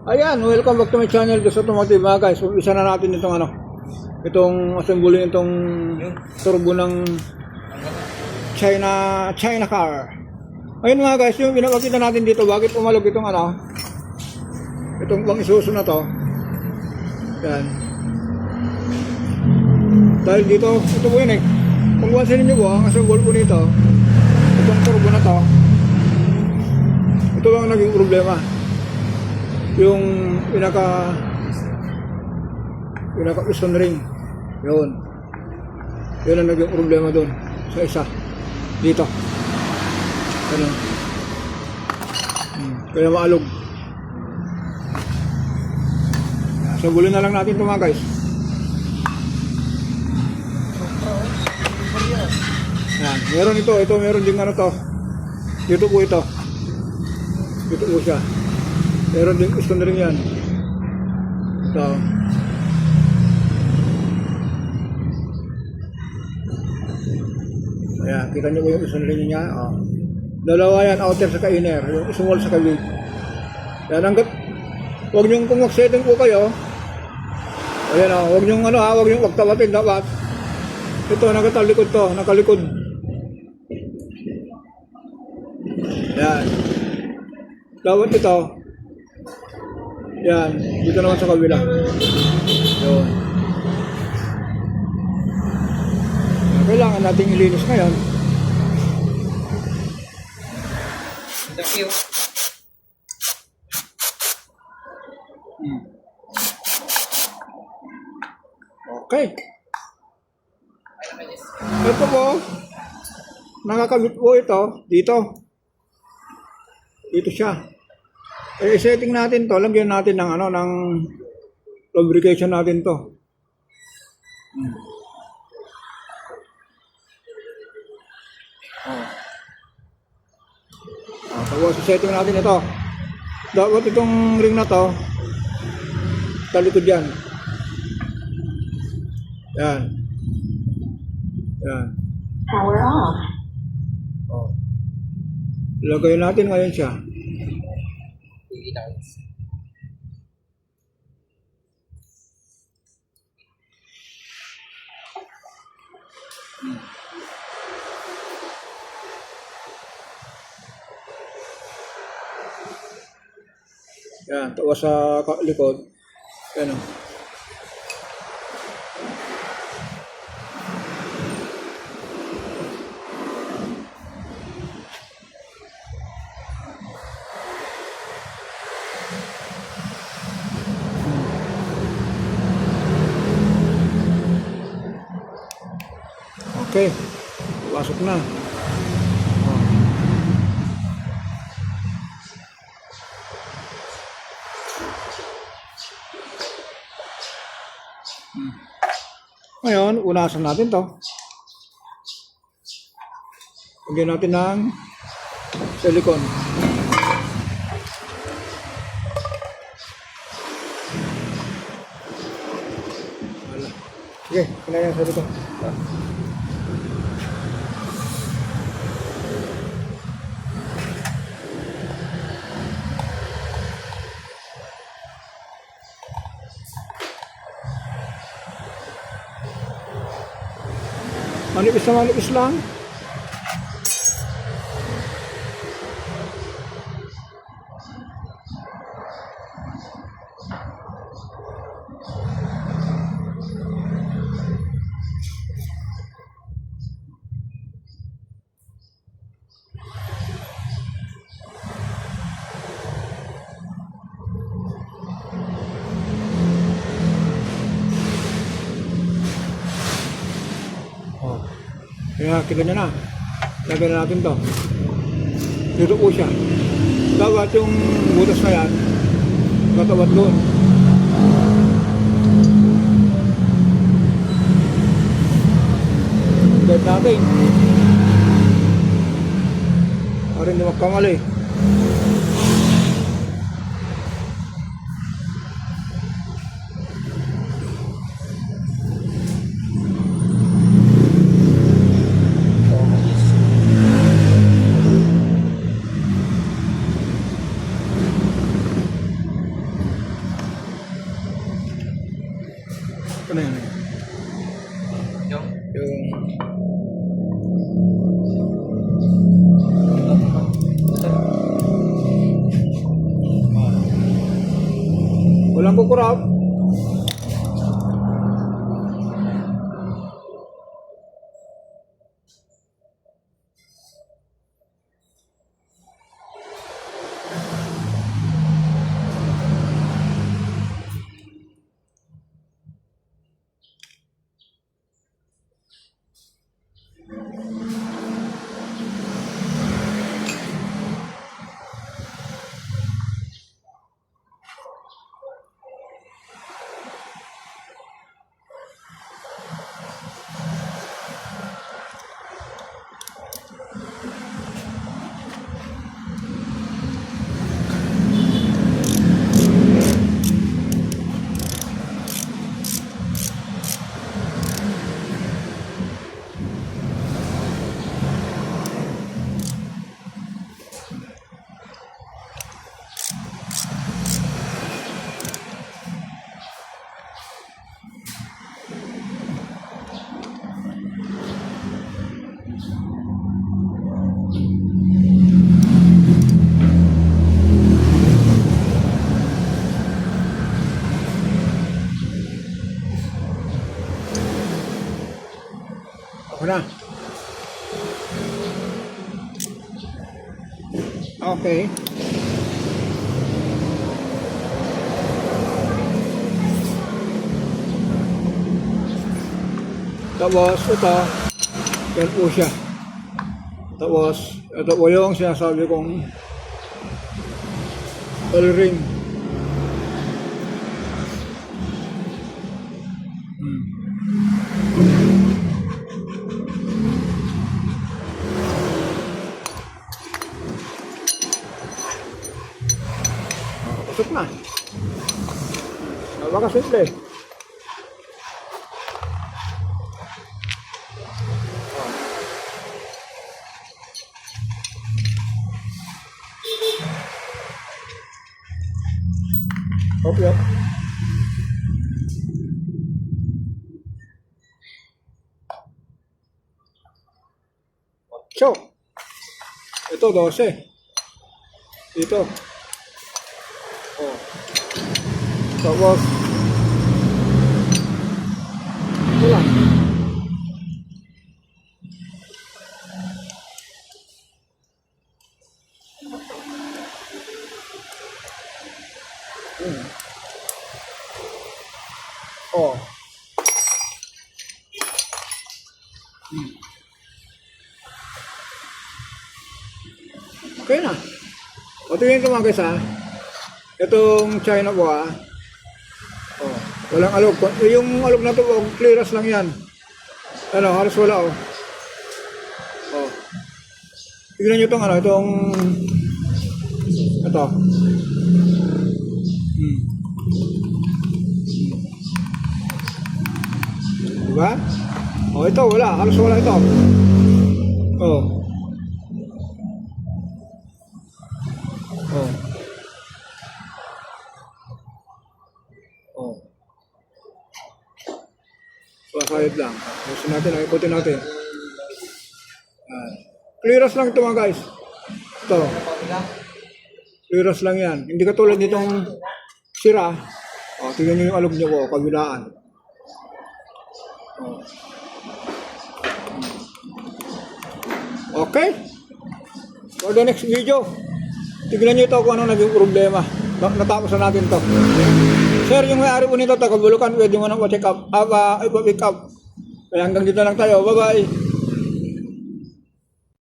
Ayan, welcome back to my channel, Gusto Automotive mga guys. So, isa na natin itong itong assembly itong turbo ng China car. Ayun mga guys, yung pinapakita natin dito, bakit umalog itong itong pang Isuzu na to. Yan. Dahil dito, ito po yun eh. Kung pansin niyo po, ang assemble po nito, itong turbo na to, ito lang naging problema. Yung pinaka piston ring, yun ang naging problema doon sa isa dito, ano, kaya maalog. Sabulin na lang natin ito mga guys. Yan, meron ito meron din to dito po siya. Meron din piston ring yan. Ito. Ayan, kita nyo po yung piston ring niya. Oh. Dalawa yan, outer sa inner. Yung small sa big. Yan, hanggat huwag nyo kung mag-setting po kayo. Ayan o, huwag nyo huwag nyo magtawatin dapat. Ito, nakatalikod to, nakalikod. Yan. Dapat ito. Yan, dito naman sa kabila. Yun. Kailangan nating ilinis ngayon. Thank you. Okay. Ito po, nakakabit po ito dito. Dito siya. I-setting natin to, lagyan natin ng ng lubrication natin to. Tapos i-setting natin ito. Dapat itong ring na to talikod yan. Yan. Yan. Power off. Oh. Lagay natin ngayon siya. Yan, tawa sa likod. Yan o. Okay, pasok na. Ngayon, unasan natin to. Lagyan natin ng silicone. Sige, kinayan yung silicone. Manipis lang. Kaya kita nyo na. Lagyan na natin to. Dito po siya. Dapat yung butas na yan katawat doon. Lagyan natin. Para hindi magkamali. Ano yun? Yung. Yung... Walang kukurap. Ako na. Okay. Tapos ito, yan po siya. Tapos ito po yung sinasabi kong oil ring. Pasok na. Napakasimple. Okay. So, ito 12. Dito. Oh. Tapos, ito lang. Oh. Okay na. O tingin ko mga guys ha. Itong China po ha. Oh, walang alog. Yung alog na to, clearance lang yan. Ano, halos wala oh. Oh. Tignan nyo itong ano, itong ito. Diba? Oh, ito wala, halos wala ito. Oh. Oh. Oh. Pasayad lang. Gusto natin, ikutin natin. Clearance lang ito mga guys. Ito. Clearance lang yan. Hindi katulad nitong sira. O, tingnan nyo yung alog nyo po, kabilaan. O. Okay. For the next video, tignan nyo ito kung ano naging problema. Natapos na natin to. Sir, yung may-ari po nito, taga Bulucan, pwede mo nang pa-check up. Ipa-pick up. Kaya hanggang dito lang tayo. Bye-bye.